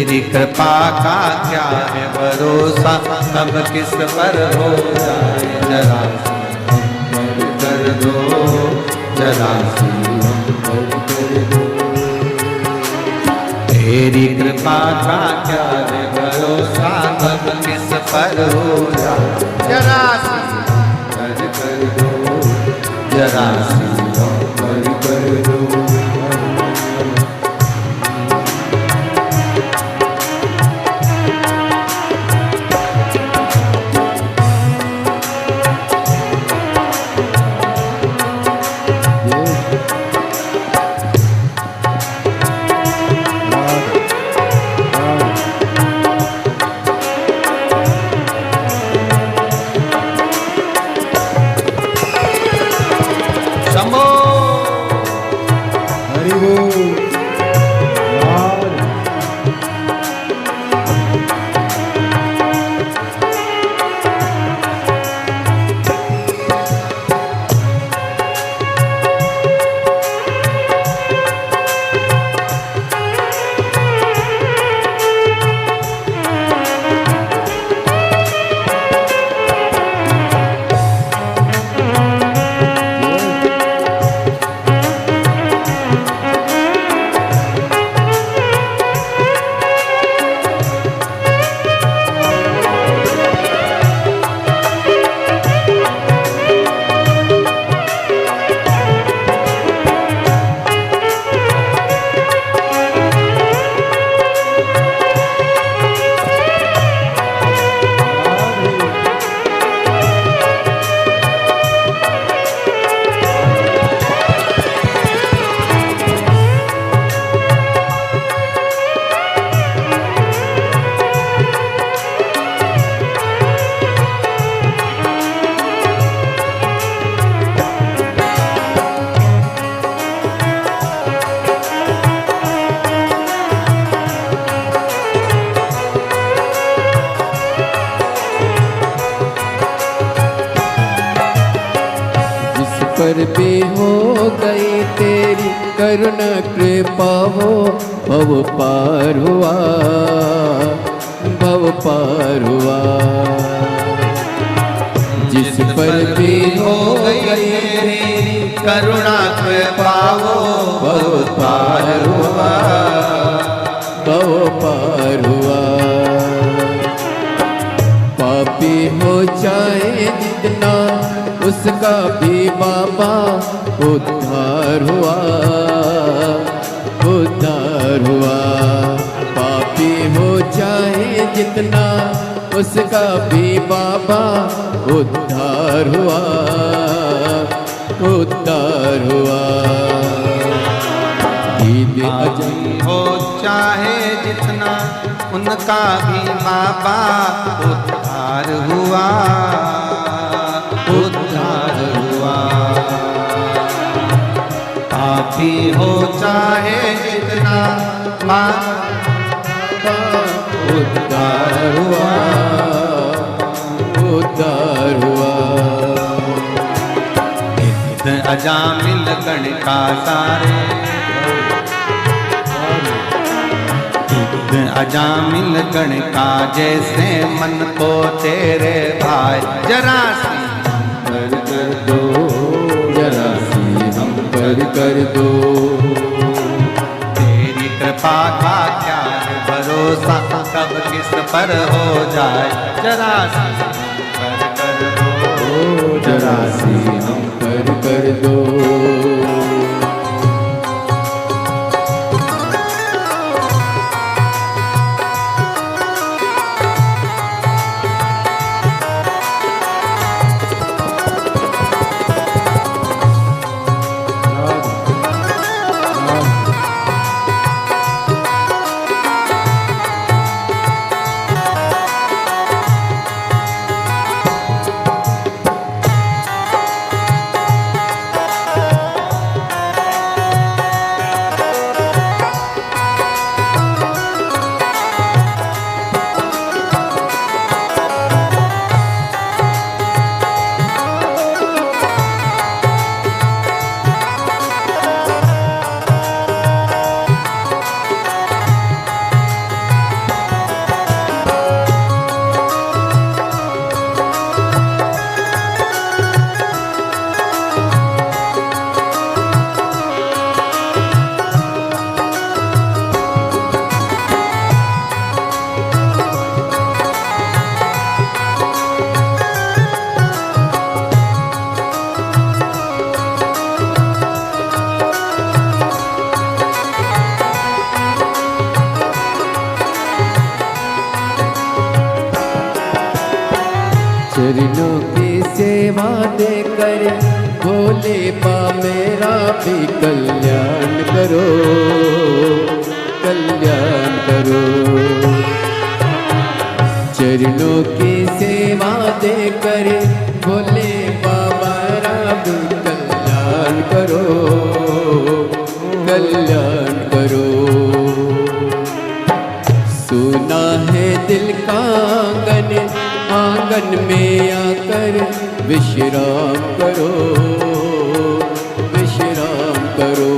तेरी कृपा का क्या है भरोसा, कब किस पर हो जाए जरा कर दो, जरा कर दो। तेरी कृपा का क्या है भरोसा, कब किस पर हो जाए जरा कर दो, जरा कर दो। पर भी हो गई तेरी करुणा कृपा हो, भव पार हुआ, भव पार हुआ। जिस पर भी हो गई तेरी करुणा कृपा हो, भव पार हुआ, भव पार हुआ। पापी हो जाए जितना उसका भी बाबा उद्धार हुआ, उद्धार हुआ। पापी हो जाए जितना उसका भी बाबा उद्धार हुआ, उद्धार हुआ। पापी हो चाहे जितना उनका भी बाबा उद्धार हुआ, उद्धार हुआ। पापी हो चाहे जितना बाबा उद्धार हुआ, उद्धार हुआ। अजामिल गण का सारे, अजामिल गण का जैसे मन को तेरे भाई, जरा सी कर दो, जरा सी हम पर कर दो। तेरी कृपा का क्या है भरोसा, कब किस पर हो जाए जरा सी कर दो, जरा सी हम पर कर दो। सेवा दे कर भोले बा मेरा भी कल्याण करो, कल्याण करो। चरणों की सेवा दे कर भोले बाबा भी कल्याण करो, कल्याण करो। सुना है दिल का आंगन, आंगन में आकर विश्राम करो, विश्राम करो।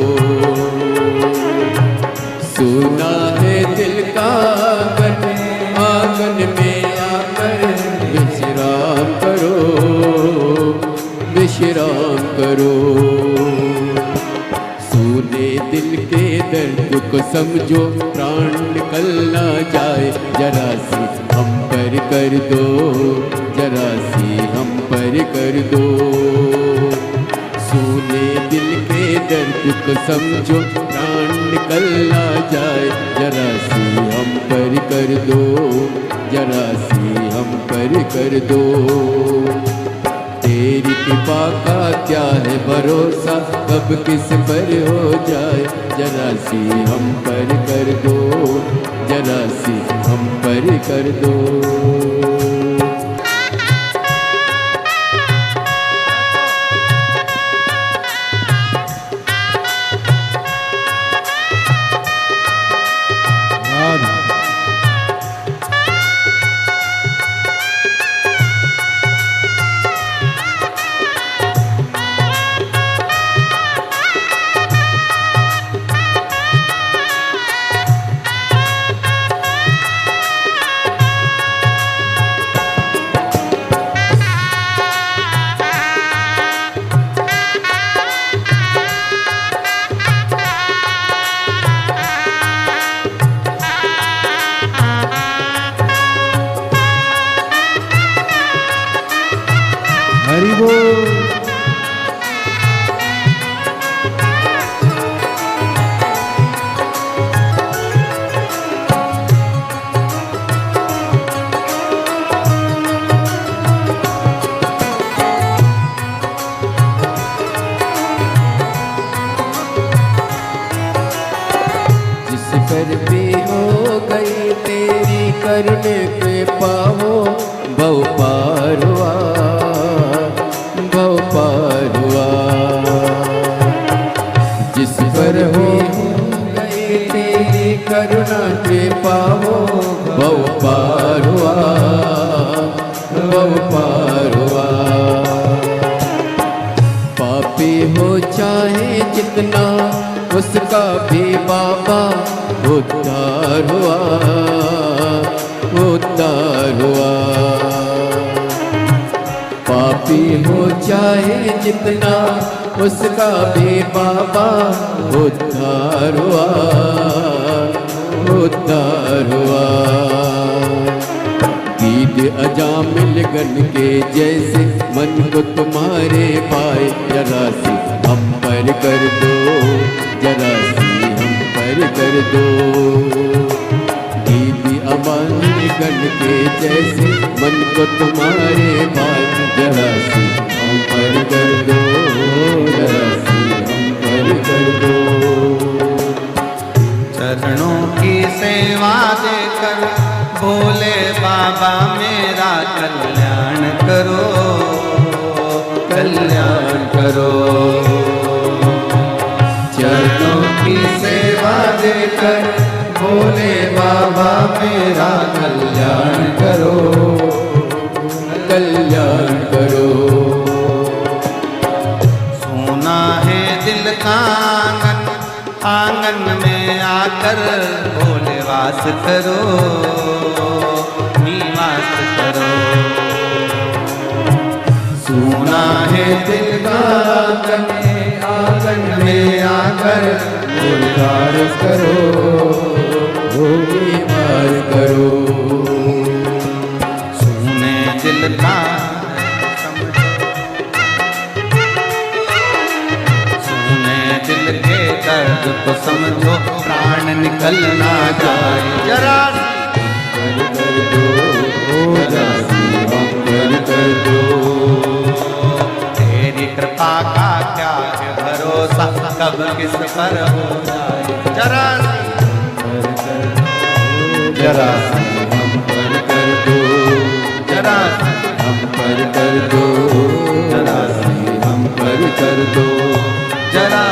सुना है दिल का आंगन, आंगन में आकर विश्राम करो, विश्राम करो। सुने दिल के दर्द को समझो, प्राण निकल ना जाए, जरा सी हम पर कर दो, जरा सी हम पर कर दो। सुने दिल के दर्द को समझो, प्राण निकल ना जाए, जरा सी हम पर कर दो, जरा सी हम पर कर दो। तेरी कृपा का क्या है भरोसा, कब किस पर हो जाए, जरा सी हम पर कर दो, जरा सी हम पर कर दो। हरि बोल। जिस पर भी हो गई तेरी करने के पाओ, बहु पार हुआ, बहु पार हुआ। जिस पर हो गई तेरी करुणा के पाओ, बहु पार हुआ, बहु पार हुआ। पापी हो चाहे जितना, उसका भी बाबा उद्धार हुआ, उद्धार हुआ। पापी हो चाहे जितना, उसका भी बाबा उद्धार हुआ, उद्धार हुआ। गीत अजामिल गण के जैसे मन को तुम्हारे पाए, जरा सी हम पर कर दो, जरा सी हम पर कर दो। दीदी अमानी गण के जैसे मन को तुम्हारे पाए, जरा सी हम पर कर दो, जरा सी हम पर कर दो। चरणों की सेवा देकर भोले बाबा मेरा कल्याण करो, कल्याण करो। चरणों की सेवा देकर भोले बाबा मेरा कल्याण करो, कल्याण करो। सोना है दिल का आंगन, आंगन में आकर भोले वास करो, निवास करो। सोना है दिल का आंगन, आंगन में आकर भोले वास करो, भोले वार करो। सोने दिल का दिल के दर्द को समझो, प्राण निकल ना जाए, जरा कर दो, जरा सी हम कर दो। कब किस पर हो जाए जरा जरा हम पर कर दो, जरा हम पर कर दो, जरा हम पर कर दो, जरा